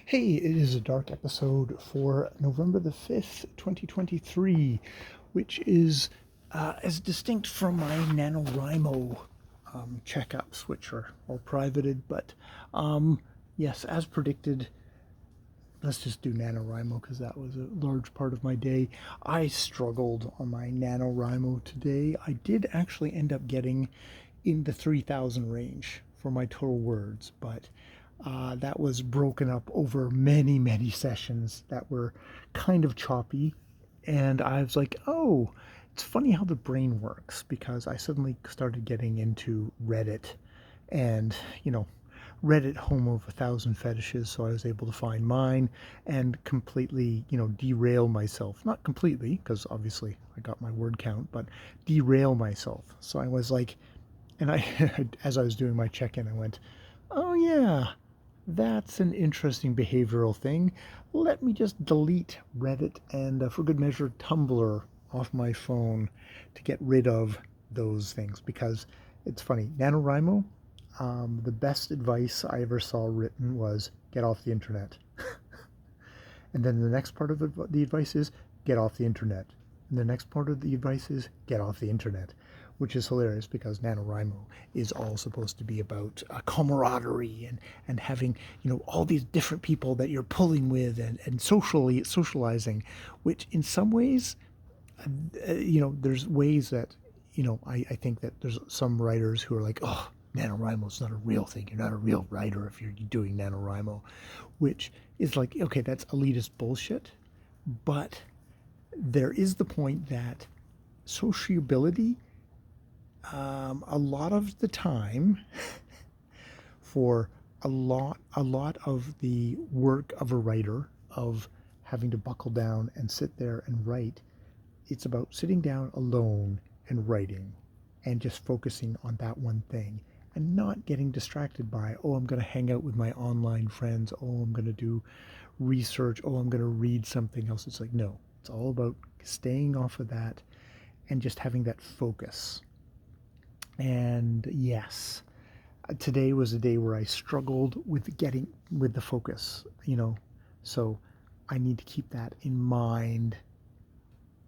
Hey, it is a dark episode for November the 5th, 2023, which is as distinct from my NaNoWriMo checkups, which are all privated. But yes, as predicted, let's just do NaNoWriMo because that was a large part of my day. I struggled on my NaNoWriMo today. I did actually end up getting in the 3,000 range for my total words, but that was broken up over many, many sessions that were kind of choppy. And I was like, oh, it's funny how the brain works because I suddenly started getting into Reddit and, Reddit home of 1,000 fetishes, so I was able to find mine and completely, derail myself. Not completely, because obviously I got my word count, but derail myself. So I was like, and I, as I was doing my check-in, I went, oh yeah, that's an interesting behavioral thing. Let me just delete Reddit and, for good measure, Tumblr off my phone to get rid of those things because it's funny. NaNoWriMo, the best advice I ever saw written was get off the internet. And then the next part of the advice is get off the internet. And the next part of the advice is get off the internet, which is hilarious because NaNoWriMo is all supposed to be about camaraderie and having, all these different people that you're pulling with and socializing, which in some ways, there's ways that, I think that there's some writers who are like, oh, NaNoWriMo is not a real thing. You're not a real writer if you're doing NaNoWriMo, which is like, okay, that's elitist bullshit. But there is the point that sociability, a lot of the time, for a lot of the work of a writer, of having to buckle down and sit there and write, it's about sitting down alone and writing and just focusing on that one thing and not getting distracted by, oh, I'm going to hang out with my online friends. Oh, I'm going to do research. Oh, I'm going to read something else. It's like, no, it's all about staying off of that and just having that focus. And yes, today was a day where I struggled with getting with the focus, so I need to keep that in mind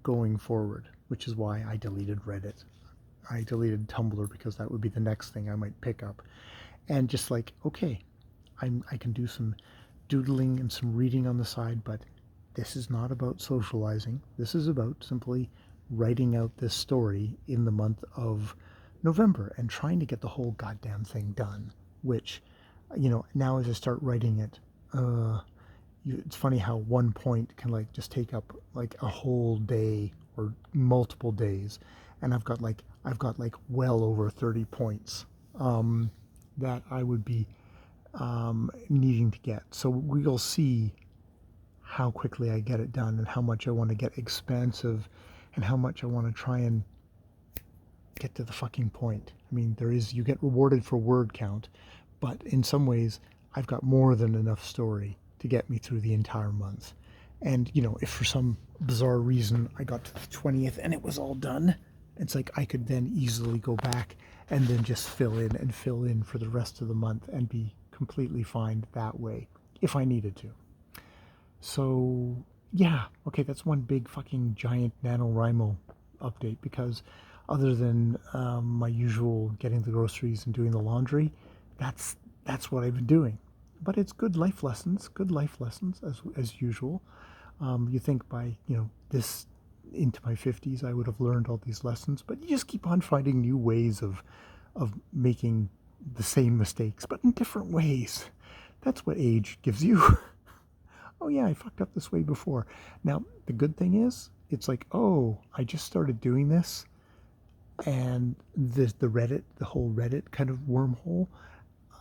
going forward, which is why I deleted Reddit. I deleted Tumblr because that would be the next thing I might pick up. And just like, okay, I can do some doodling and some reading on the side, but this is not about socializing. This is about simply writing out this story in the month of November and trying to get the whole goddamn thing done, which, now as I start writing it, it's funny how one point can like just take up like a whole day or multiple days, and I've got like well over 30 points that I would be needing to get. So we'll see how quickly I get it done and how much I want to get expansive and how much I want to try and get to the fucking point. I mean, you get rewarded for word count, but in some ways I've got more than enough story to get me through the entire month. And, if for some bizarre reason I got to the 20th and it was all done, it's like I could then easily go back and then just fill in for the rest of the month and be completely fine that way if I needed to. So, yeah, okay, that's one big fucking giant NaNoWriMo update because other than my usual getting the groceries and doing the laundry, that's what I've been doing. But it's good life lessons as usual. You think by, this into my 50s, I would have learned all these lessons, but you just keep on finding new ways of making the same mistakes, but in different ways. That's what age gives you. Oh yeah, I fucked up this way before. Now, the good thing is, it's like, oh, I just started doing this, and the whole Reddit kind of wormhole,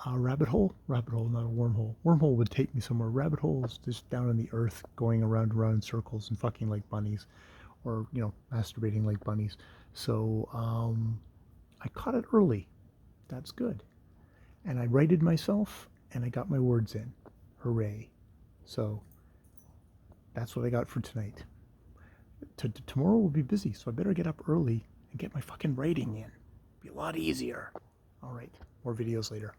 rabbit hole, not a wormhole. Wormhole would take me somewhere. Rabbit hole is just down in the earth, going around and around in circles and fucking like bunnies, or masturbating like bunnies. So I caught it early. That's good. And I righted myself, and I got my words in. Hooray! So that's what I got for tonight. Tomorrow will be busy, so I better get up early and get my fucking writing in. Be a lot easier. All right, more videos later.